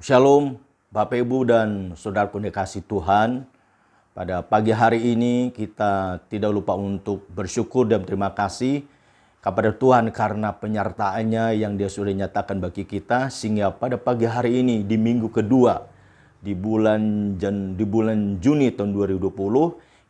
Shalom, Bapak Ibu dan Saudaraku yang dikasihi Tuhan. Pada pagi hari ini kita tidak lupa untuk bersyukur dan terima kasih kepada Tuhan karena penyertaan-Nya yang Dia sudah nyatakan bagi kita, sehingga pada pagi hari ini di minggu kedua di bulan Juni tahun 2020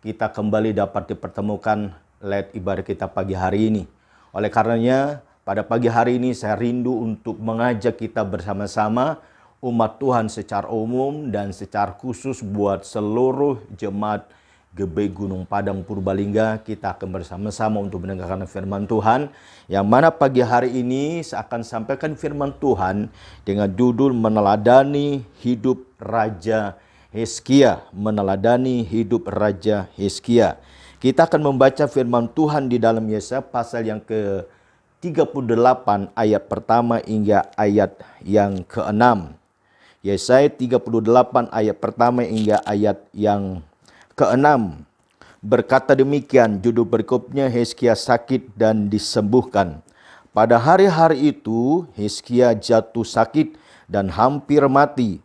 kita kembali dapat dipertemukan lewat ibadah kita pagi hari ini. Oleh karenanya pada pagi hari ini saya rindu untuk mengajak kita bersama-sama umat Tuhan secara umum dan secara khusus buat seluruh jemaat GBI Gunung Padang Purbalingga, kita akan bersama-sama untuk mendengarkan firman Tuhan, yang mana pagi hari ini saya akan sampaikan firman Tuhan dengan judul meneladani hidup Raja Hizkia. Meneladani hidup Raja Hizkia. Kita akan membaca firman Tuhan di dalam Yesaya pasal yang ke-38 ayat pertama hingga ayat yang ke-6. Yesaya 38 ayat pertama hingga ayat yang ke-6. Berkata demikian, judul berikutnya, Hizkia sakit dan disembuhkan. Pada hari-hari itu Hizkia jatuh sakit dan hampir mati.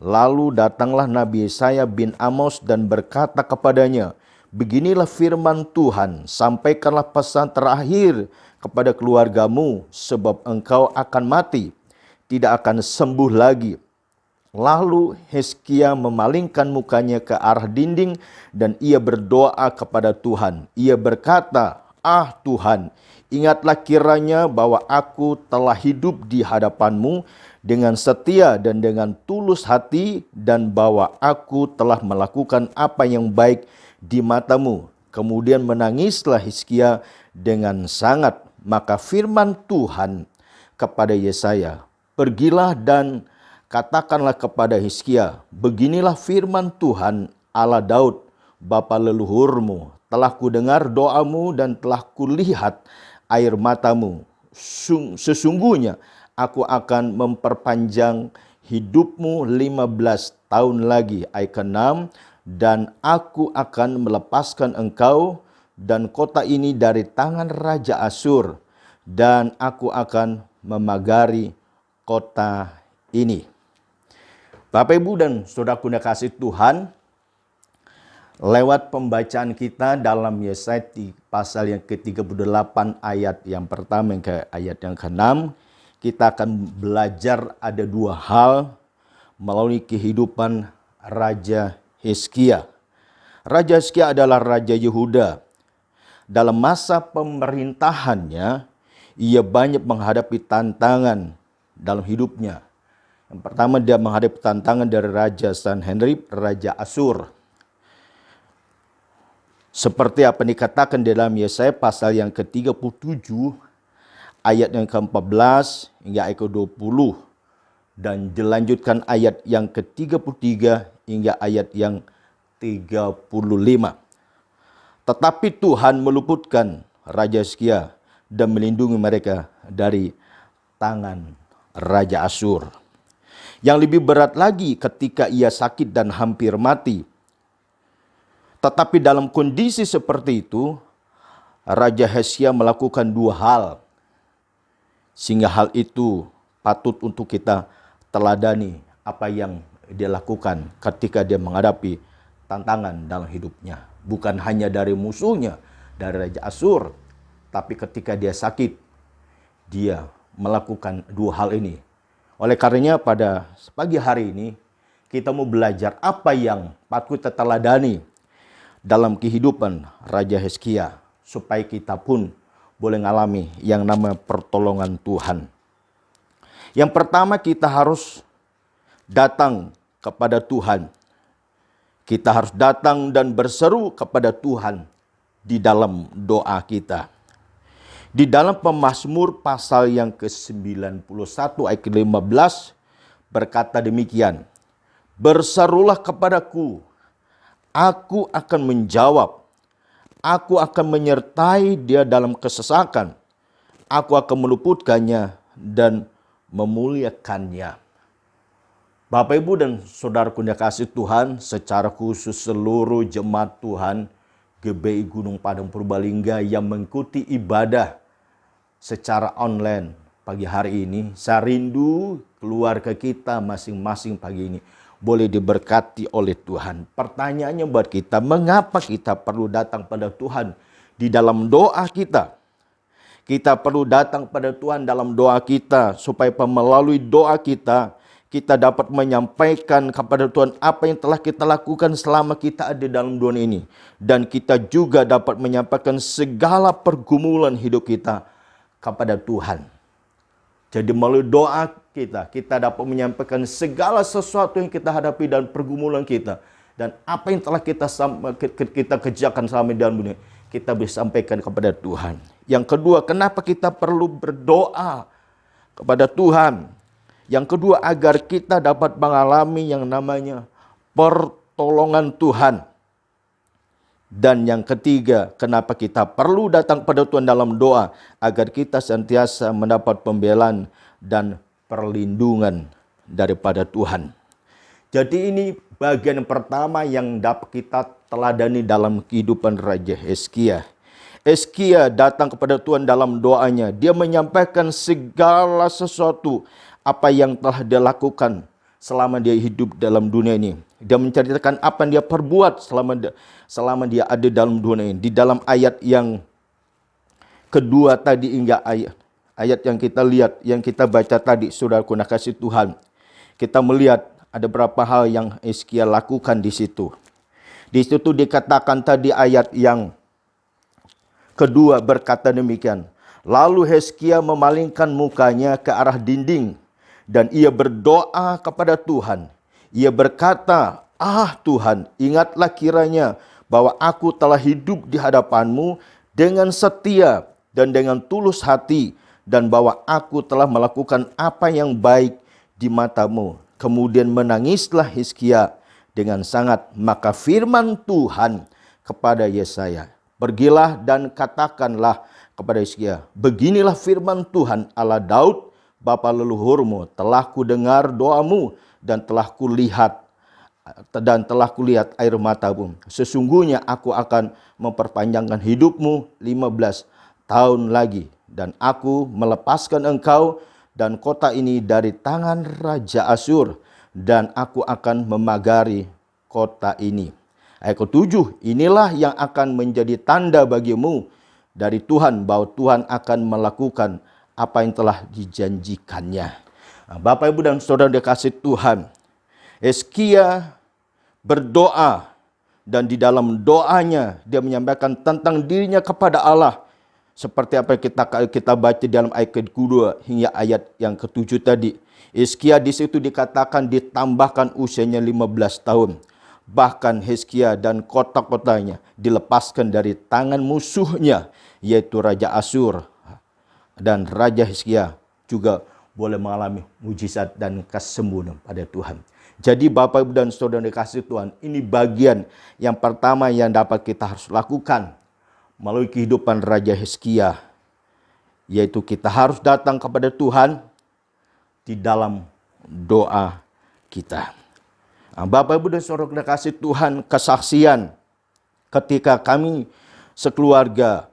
Lalu datanglah Nabi Yesaya bin Amos dan berkata kepadanya, beginilah firman Tuhan, sampaikanlah pesan terakhir kepada keluargamu, sebab engkau akan mati, tidak akan sembuh lagi. Lalu Hizkia memalingkan mukanya ke arah dinding dan ia berdoa kepada Tuhan. Ia berkata, "Ah Tuhan, ingatlah kiranya bahwa aku telah hidup di hadapan-Mu dengan setia dan dengan tulus hati, dan bahwa aku telah melakukan apa yang baik di mata-Mu." Kemudian menangislah Hizkia dengan sangat. Maka firman Tuhan kepada Yesaya, "Pergilah dan katakanlah kepada Hizkia, beginilah firman Tuhan Allah Daud, bapa leluhurmu, telah kudengar doamu dan telah kulihat air matamu. Sesungguhnya aku akan memperpanjang hidupmu 15 tahun lagi." Ayat ke-6, "Dan aku akan melepaskan engkau dan kota ini dari tangan Raja Asyur, dan aku akan memagari kota ini." Bapak, Ibu, dan Saudaraku yang kasih Tuhan, lewat pembacaan kita dalam Yesaya pasal yang ke-38 ayat yang pertama ke ayat yang ke-6, kita akan belajar ada dua hal melalui kehidupan Raja Hizkia. Raja Hizkia adalah Raja Yehuda. Dalam masa pemerintahannya, ia banyak menghadapi tantangan dalam hidupnya. Yang pertama, dia menghadapi tantangan dari Raja Sanherib, Raja Asyur. Seperti apa dikatakan dalam Yesaya pasal yang ke-37 ayat yang ke-14 hingga ayat ke-20, dan dilanjutkan ayat yang ke-33 hingga ayat yang 35. Tetapi Tuhan meluputkan Raja Hizkia dan melindungi mereka dari tangan Raja Asyur. Yang lebih berat lagi ketika ia sakit dan hampir mati. Tetapi dalam kondisi seperti itu, Raja Hizkia melakukan dua hal, sehingga hal itu patut untuk kita teladani apa yang dia lakukan ketika dia menghadapi tantangan dalam hidupnya. Bukan hanya dari musuhnya, dari Raja Asyur, tapi ketika dia sakit, dia melakukan dua hal ini. Oleh karenanya pada pagi hari ini kita mau belajar apa yang patut kita teladani dalam kehidupan Raja Hizkia, supaya kita pun boleh mengalami yang namanya pertolongan Tuhan. Yang pertama, kita harus datang kepada Tuhan. Kita harus datang dan berseru kepada Tuhan di dalam doa kita. Di dalam Pemazmur pasal yang ke-91 ayat ke-15 berkata demikian, "Berserulah kepadaku, aku akan menjawab. Aku akan menyertai dia dalam kesesakan. Aku akan meluputkannya dan memuliakannya." Bapak, Ibu, dan Saudaraku yang kasih Tuhan, secara khusus seluruh jemaat Tuhan GBI Gunung Padang Purbalingga yang mengikuti ibadah secara online pagi hari ini. Saya rindu keluarga kita masing-masing pagi ini boleh diberkati oleh Tuhan. Pertanyaannya buat kita, mengapa kita perlu datang pada Tuhan di dalam doa kita? Kita perlu datang pada Tuhan dalam doa kita supaya melalui doa kita, kita dapat menyampaikan kepada Tuhan apa yang telah kita lakukan selama kita ada dalam dunia ini. Dan kita juga dapat menyampaikan segala pergumulan hidup kita kepada Tuhan. Jadi melalui doa kita dapat menyampaikan segala sesuatu yang kita hadapi dan pergumulan kita. Dan apa yang telah kita kerjakan selama di dalam dunia, kita bisa sampaikan kepada Tuhan. Yang kedua, kenapa kita perlu berdoa kepada Tuhan? Yang kedua, agar kita dapat mengalami yang namanya pertolongan Tuhan. Dan yang ketiga, kenapa kita perlu datang pada Tuhan dalam doa? Agar kita senantiasa mendapat pembelaan dan perlindungan daripada Tuhan. Jadi ini bagian pertama yang dapat kita teladani dalam kehidupan Raja Hizkia. Hizkia datang kepada Tuhan dalam doanya. Dia menyampaikan segala sesuatu apa yang telah dia lakukan selama dia hidup dalam dunia ini. Dia menceritakan apa yang dia perbuat selama dia ada dalam dunia ini. Di dalam ayat yang kedua tadi hingga ayat yang kita lihat, yang kita baca tadi, saudaraku nakasih Tuhan. Kita melihat ada beberapa hal yang Hizkia lakukan di situ. Di situ dikatakan tadi ayat yang kedua berkata demikian. Lalu Hizkia memalingkan mukanya ke arah dinding dan ia berdoa kepada Tuhan. Ia berkata, "Ah Tuhan, ingatlah kiranya bahwa aku telah hidup di hadapan-Mu dengan setia dan dengan tulus hati, dan bahwa aku telah melakukan apa yang baik di mata-Mu." Kemudian menangislah Hizkia dengan sangat. Maka firman Tuhan kepada Yesaya, "Pergilah dan katakanlah kepada Hizkia, beginilah firman Tuhan Allah Daud, bapa leluhurmu, telah kudengar doamu dan telah kulihat air matamu. Sesungguhnya aku akan memperpanjangkan hidupmu 15 tahun lagi, dan aku melepaskan engkau dan kota ini dari tangan Raja Asyur, dan aku akan memagari kota ini." Ayat ke-7, inilah yang akan menjadi tanda bagimu dari Tuhan bahwa Tuhan akan melakukan apa yang telah dijanjikannya. Bapak, Ibu, dan Saudara dikasih Tuhan, Hizkia berdoa dan di dalam doanya dia menyampaikan tentang dirinya kepada Allah. Seperti apa yang kita baca dalam ayat kedua hingga ayat yang ke-7 tadi. Hizkia di situ dikatakan ditambahkan usianya 15 tahun. Bahkan Hizkia dan kota-kotanya dilepaskan dari tangan musuhnya, yaitu Raja Asyur. Dan Raja Hizkia juga boleh mengalami mujizat dan kesembuhan pada Tuhan. Jadi Bapak, Ibu, dan Saudara dikasih Tuhan, ini bagian yang pertama yang dapat kita harus lakukan melalui kehidupan Raja Hizkia, yaitu kita harus datang kepada Tuhan di dalam doa kita. Bapak, Ibu, dan Saudara dikasih Tuhan, kesaksian ketika kami sekeluarga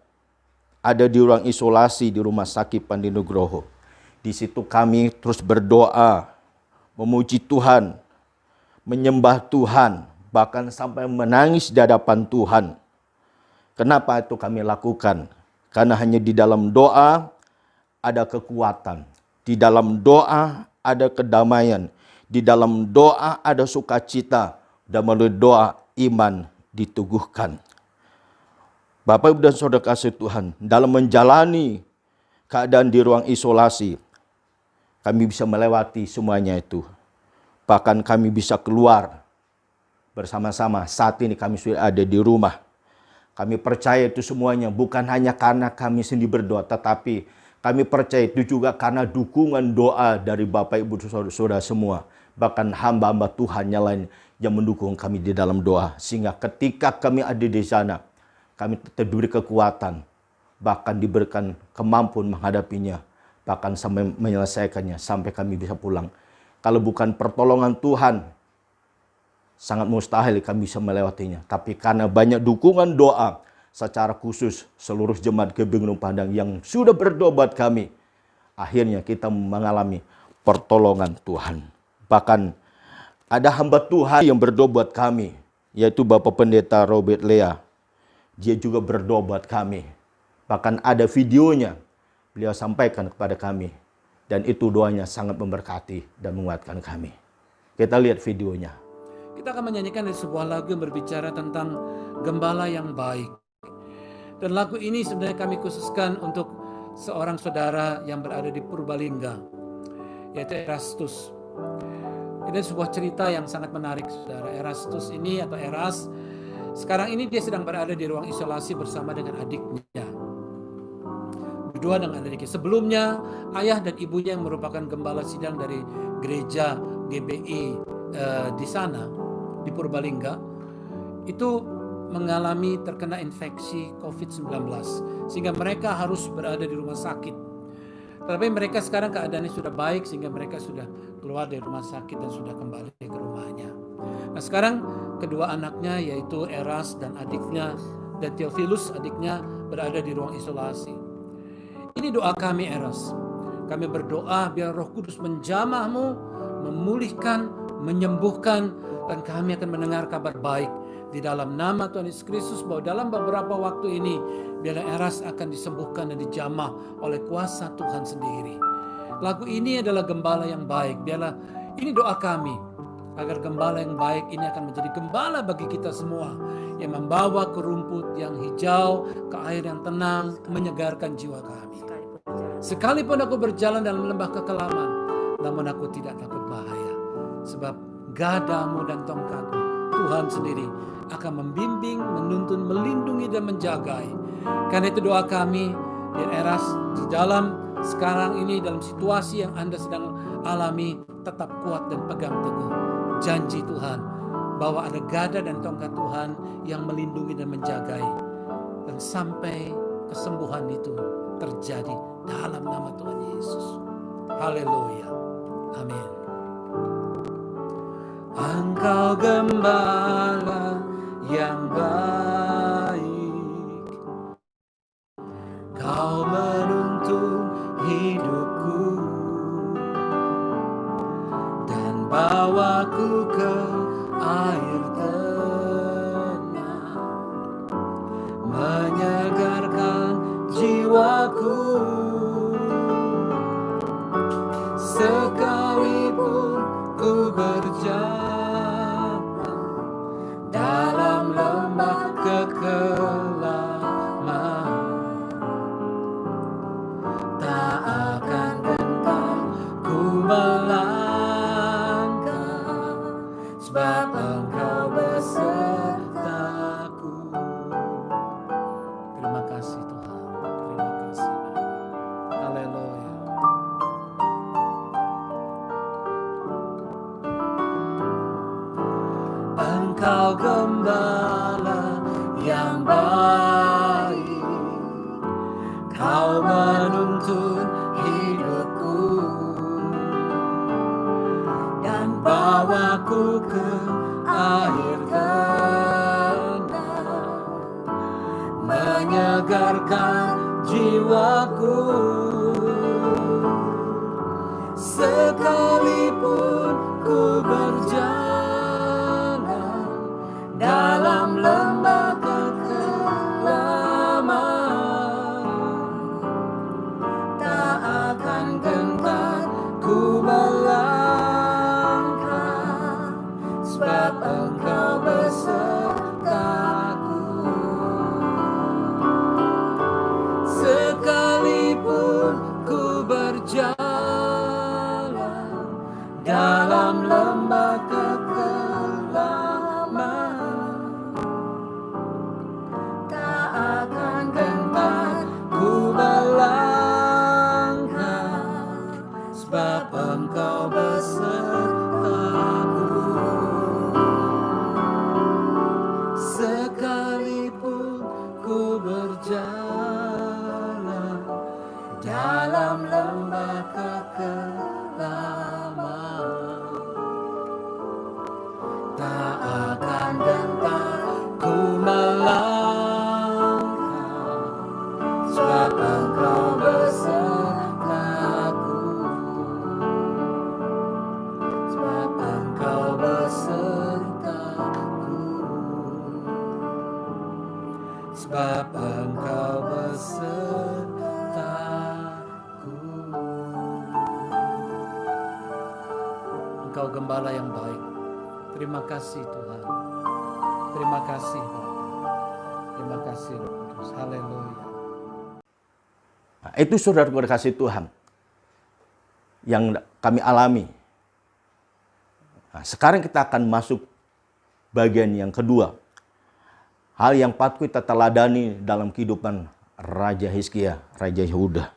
ada di ruang isolasi di Rumah Sakit Pandi Nugroho. Di situ kami terus berdoa, memuji Tuhan, menyembah Tuhan, bahkan sampai menangis di hadapan Tuhan. Kenapa itu kami lakukan? Karena hanya di dalam doa ada kekuatan. Di dalam doa ada kedamaian. Di dalam doa ada sukacita. Dan melalui doa iman diteguhkan. Bapak, Ibu, dan Saudara kasih Tuhan, dalam menjalani keadaan di ruang isolasi, kami bisa melewati semuanya itu. Bahkan kami bisa keluar bersama-sama. Saat ini kami sudah ada di rumah. Kami percaya itu semuanya bukan hanya karena kami sendiri berdoa, tetapi kami percaya itu juga karena dukungan doa dari Bapak, Ibu, Saudara semua. Bahkan hamba-hamba Tuhan yang lain yang mendukung kami di dalam doa. Sehingga ketika kami ada di sana, kami diberi kekuatan, bahkan diberikan kemampuan menghadapinya, bahkan sampai menyelesaikannya, sampai kami bisa pulang. Kalau bukan pertolongan Tuhan, sangat mustahil kami bisa melewatinya. Tapi karena banyak dukungan doa, secara khusus seluruh jemaat Gebeng Gunung Padang yang sudah berdoa buat kami, akhirnya kita mengalami pertolongan Tuhan. Bahkan ada hamba Tuhan yang berdoa buat kami, yaitu Bapak Pendeta Robert Lea. Dia juga berdoa buat kami. Bahkan ada videonya beliau sampaikan kepada kami. Dan itu doanya sangat memberkati dan menguatkan kami. Kita lihat videonya. Kita akan menyanyikan dari sebuah lagu yang berbicara tentang gembala yang baik. Dan lagu ini sebenarnya kami khususkan untuk seorang saudara yang berada di Purbalingga, yaitu Erastus. Ini sebuah cerita yang sangat menarik, saudara. Erastus ini atau Eras, sekarang ini dia sedang berada di ruang isolasi bersama dengan adiknya. Berdua dengan adiknya. Sebelumnya, ayah dan ibunya yang merupakan gembala sidang dari gereja GBI di sana, di Purbalingga, itu mengalami terkena infeksi COVID-19. Sehingga mereka harus berada di rumah sakit. Tetapi mereka sekarang keadaannya sudah baik sehingga mereka sudah keluar dari rumah sakit dan sudah kembali ke rumahnya. Nah sekarang kedua anaknya yaitu Eras dan adiknya dan Theophilus adiknya berada di ruang isolasi. Ini doa kami Eras. Kami berdoa biar Roh Kudus menjamahmu, memulihkan, menyembuhkan, dan kami akan mendengar kabar baik di dalam nama Tuhan Yesus Kristus bahwa dalam beberapa waktu ini biarlah Eras akan disembuhkan dan dijamah oleh kuasa Tuhan sendiri. Lagu ini adalah gembala yang baik. Biarlah ini doa kami agar gembala yang baik ini akan menjadi gembala bagi kita semua yang membawa ke rumput yang hijau, ke air yang tenang, menyegarkan jiwa kami. Sekalipun aku berjalan dalam lembah kekelaman, namun aku tidak takut bahaya, sebab gadamu dan tongkatmu Tuhan sendiri akan membimbing, menuntun, melindungi dan menjagai. Karena itu doa kami di Eras di dalam sekarang ini dalam situasi yang Anda sedang alami, tetap kuat dan pegang teguh janji Tuhan bahwa ada gada dan tongkat Tuhan yang melindungi dan menjagai, dan sampai kesembuhan itu terjadi dalam nama Tuhan Yesus. Haleluya. Amin. Engkau gembala yang baik, Kau menuntun hidupku dan bawaku ke air tenang, menyegarkan jiwaku. Sekalipun ku berjalan dalam lembah kekelaman, tak akan gentar ku melangkah, sebab Engkau besertaku. Terima kasih Tuhan, terima kasih. Haleluya. Engkau gembala yang baik, Kau menuntun hidupku dan bawaku ke air tenang, menyegarkan jiwaku. Sekalipun ku berjalan dalam lembah kekelaman, tak akan gentar ku melangkah, sebab Engkau besertaku. Sekalipun ku berjalan dalam lembah kekelaman, tak akan gentar ku melangkah, sebab Engkau besertaku. Sekalipun ku berjalan dalam lembah kekelaman, tak akan gentar ku melangkah, sebab Engkau besertaku. sebab Engkau besertaku. Engkau gembala yang baik. Terima kasih Tuhan. Terima kasih Bapa. Terima kasih Roh Kudus. Haleluya. Nah, itu saudara kasih Tuhan yang kami alami. Nah, sekarang kita akan masuk bagian yang kedua. Hal yang patut kita teladani dalam kehidupan Raja Hizkia, Raja Yehuda.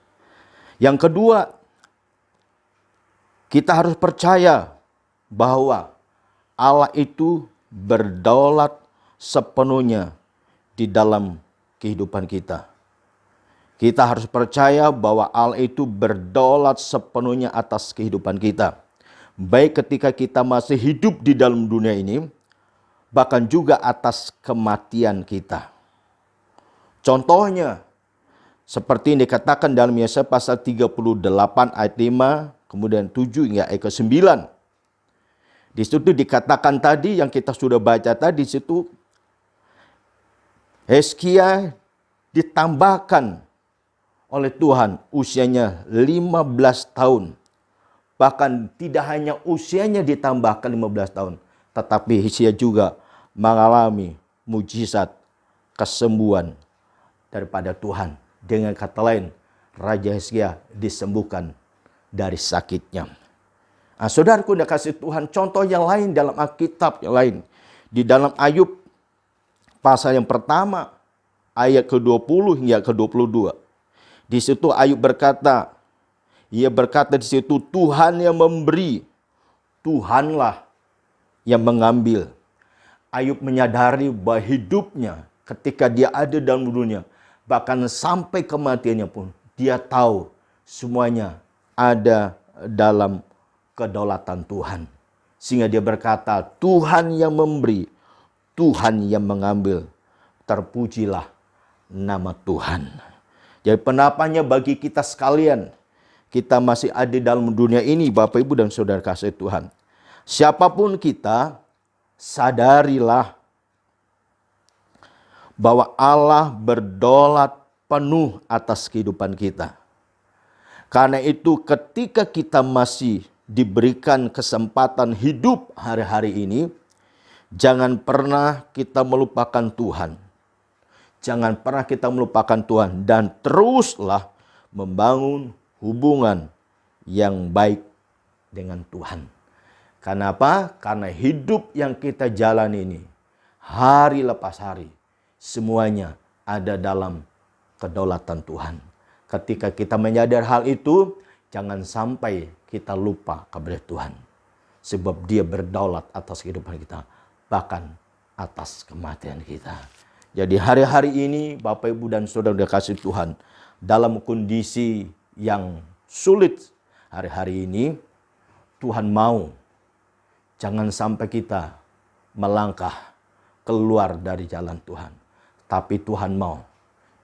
Yang kedua, kita harus percaya bahwa Allah itu berdaulat sepenuhnya di dalam kehidupan kita. Kita harus percaya bahwa Allah itu berdaulat sepenuhnya atas kehidupan kita. Baik ketika kita masih hidup di dalam dunia ini, bahkan juga atas kematian kita. Contohnya, seperti yang dikatakan dalam Yesaya pasal 38 ayat 5, kemudian 7 hingga ayat ke-9. Di situ dikatakan tadi yang kita sudah baca tadi, di situ Hizkia ditambahkan oleh Tuhan usianya 15 tahun. Bahkan tidak hanya usianya ditambahkan 15 tahun, tetapi Hizkia juga mengalami mujizat kesembuhan daripada Tuhan. Dengan kata lain, Raja Hizkia disembuhkan dari sakitnya. Nah, saudaraku udah kasih Tuhan contoh yang lain dalam Alkitab yang lain. Di dalam Ayub pasal yang pertama ayat ke-20 hingga ke-22. Di situ Ayub berkata, ia berkata di situ, Tuhan yang memberi, Tuhanlah yang mengambil. Ayub menyadari bahwa hidupnya ketika dia ada dalam dunia, bahkan sampai kematiannya pun, dia tahu semuanya ada dalam kedaulatan Tuhan. Sehingga dia berkata, Tuhan yang memberi, Tuhan yang mengambil. Terpujilah nama Tuhan. Jadi pendapannya bagi kita sekalian, kita masih ada dalam dunia ini, Bapak Ibu dan Saudara kasih Tuhan. Siapapun kita, sadarilah bahwa Allah berdaulat penuh atas kehidupan kita. Karena itu ketika kita masih diberikan kesempatan hidup hari-hari ini, jangan pernah kita melupakan Tuhan. Jangan pernah kita melupakan Tuhan dan teruslah membangun hubungan yang baik dengan Tuhan. Kenapa? Karena hidup yang kita jalani ini, hari lepas hari, semuanya ada dalam kedaulatan Tuhan. Ketika kita menyadari hal itu, jangan sampai kita lupa kepada Tuhan. Sebab Dia berdaulat atas kehidupan kita, bahkan atas kematian kita. Jadi hari-hari ini Bapak Ibu dan Saudara dikasih Tuhan, dalam kondisi yang sulit hari-hari ini, Tuhan mau jangan sampai kita melangkah keluar dari jalan Tuhan. Tapi Tuhan mau,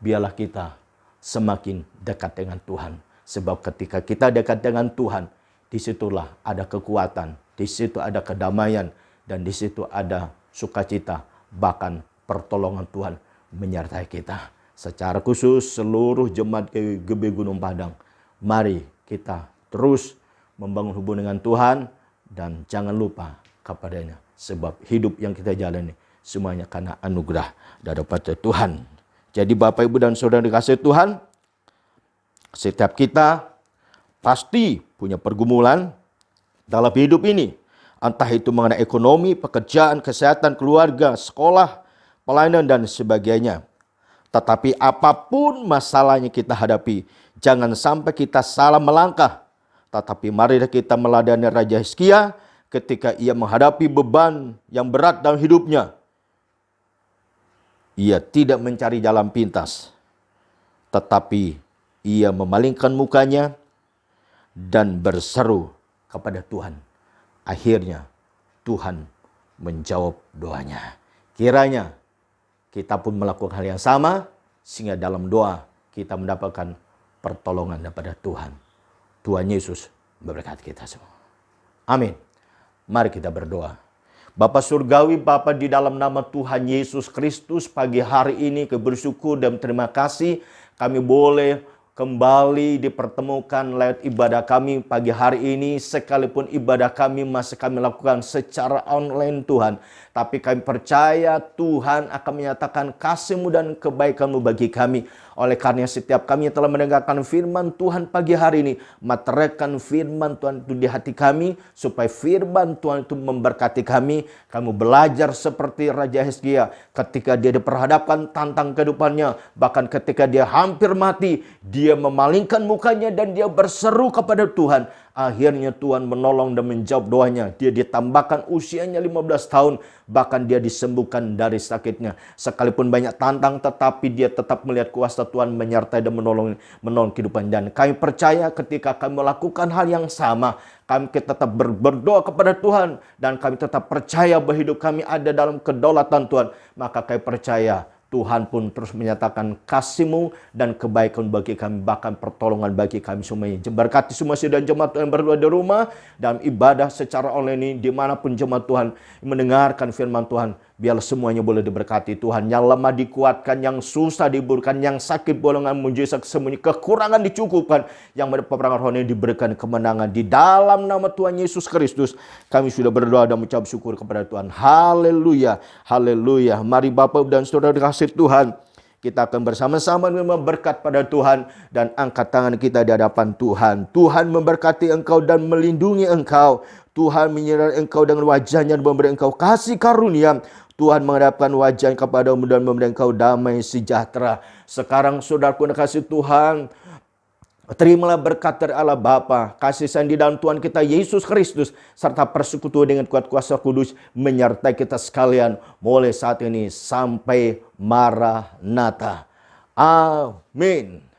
biarlah kita semakin dekat dengan Tuhan. Sebab ketika kita dekat dengan Tuhan, disitulah ada kekuatan, di situ ada kedamaian, dan di situ ada sukacita, bahkan pertolongan Tuhan menyertai kita. Secara khusus seluruh jemaat GBI Gunung Padang, mari kita terus membangun hubungan dengan Tuhan dan jangan lupa kepadanya. Sebab hidup yang kita jalani semuanya karena anugerah daripada Tuhan. Jadi Bapak Ibu dan Saudara dikasih Tuhan, setiap kita pasti punya pergumulan dalam hidup ini. Entah itu mengenai ekonomi, pekerjaan, kesehatan, keluarga, sekolah, pelayanan, dan sebagainya. Tetapi apapun masalahnya kita hadapi, jangan sampai kita salah melangkah. Tetapi mari kita meladani Raja Hizkia ketika ia menghadapi beban yang berat dalam hidupnya. Ia tidak mencari jalan pintas, tetapi ia memalingkan mukanya dan berseru kepada Tuhan. Akhirnya Tuhan menjawab doanya. Kiranya kita pun melakukan hal yang sama, sehingga dalam doa kita mendapatkan pertolongan daripada Tuhan. Tuhan Yesus memberkati kita semua. Amin. Mari kita berdoa. Bapa Surgawi, Bapa di dalam nama Tuhan Yesus Kristus, pagi hari ini kami bersyukur dan terima kasih kami boleh kembali dipertemukan lewat ibadah kami pagi hari ini, sekalipun ibadah kami masih kami lakukan secara online Tuhan. Tapi kami percaya Tuhan akan menyatakan kasih-Mu dan kebaikan-Mu bagi kami. Oleh karena setiap kami yang telah mendengarkan firman Tuhan pagi hari ini, meteraikan firman Tuhan itu di hati kami, supaya firman Tuhan itu memberkati kami. Kamu belajar seperti Raja Hizkia ketika dia diperhadapkan tantang kehidupannya, bahkan ketika dia hampir mati, dia memalingkan mukanya dan dia berseru kepada Tuhan. Akhirnya Tuhan menolong dan menjawab doanya. Dia ditambahkan usianya 15 tahun. Bahkan dia disembuhkan dari sakitnya. Sekalipun banyak tantang, tetapi dia tetap melihat kuasa Tuhan menyertai dan menolong kehidupan. Dan kami percaya ketika kami melakukan hal yang sama, kami tetap berdoa kepada Tuhan. Dan kami tetap percaya bahwa hidup kami ada dalam kedaulatan Tuhan. Maka kami percaya Tuhan pun terus menyatakan kasih-Mu dan kebaikan bagi kami, bahkan pertolongan bagi kami semuanya. Berkati semua sidang jemaat yang berdoa di rumah, dalam ibadah secara online ini, dimanapun jemaat Tuhan mendengarkan firman Tuhan, biar semuanya boleh diberkati Tuhan. Yang lemah dikuatkan, yang susah dihiburkan, yang sakit bolongan mujizat semuanya, kekurangan dicukupkan, yang berpeperangan rohani diberikan kemenangan. Di dalam nama Tuhan Yesus Kristus, kami sudah berdoa dan mengucap syukur kepada Tuhan. Haleluya, haleluya. Mari Bapak dan Saudara dikasih Tuhan, kita akan bersama-sama memang berkat pada Tuhan dan angkat tangan kita di hadapan Tuhan. Tuhan memberkati engkau dan melindungi engkau. Tuhan menyertai engkau dengan wajahnya dan memberi engkau kasih karunia. Tuhan menghadapkan wajahnya kepadamu dan memberi engkau damai sejahtera. Sekarang saudaraku kasih Tuhan, terimalah berkat dari Allah Bapa, kasih sayang di dalam Tuhan kita Yesus Kristus, serta persekutuan dengan kuat kuasa kudus menyertai kita sekalian mulai saat ini sampai Maranatha. Amin.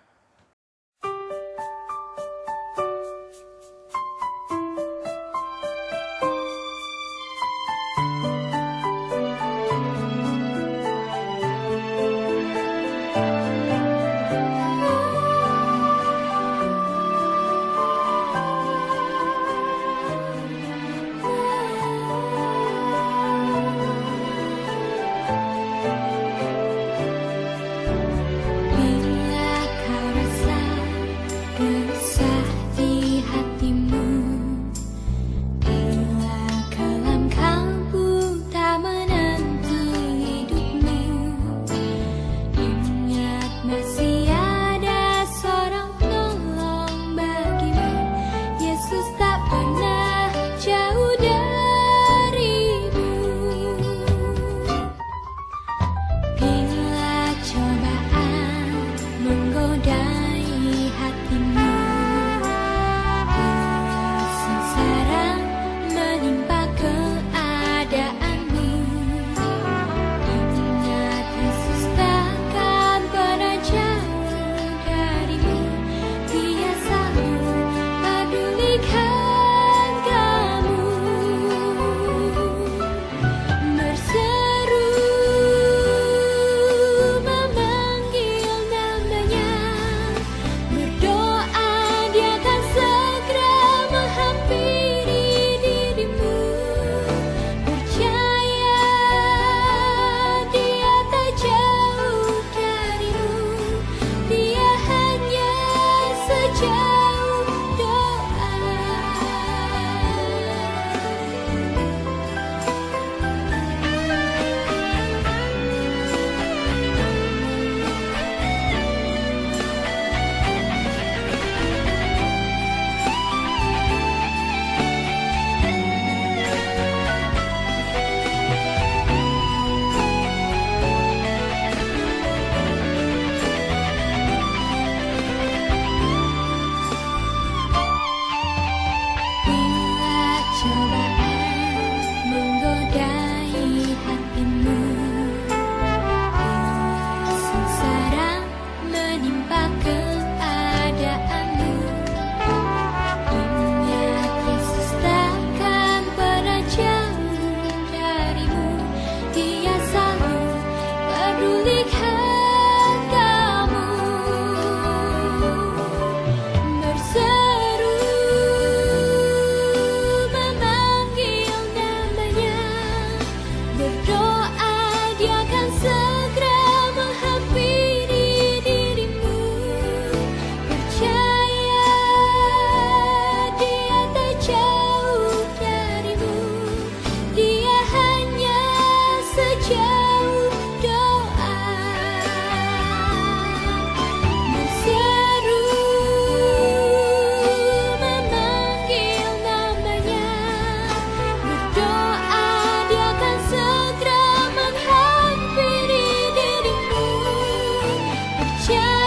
Indonesia.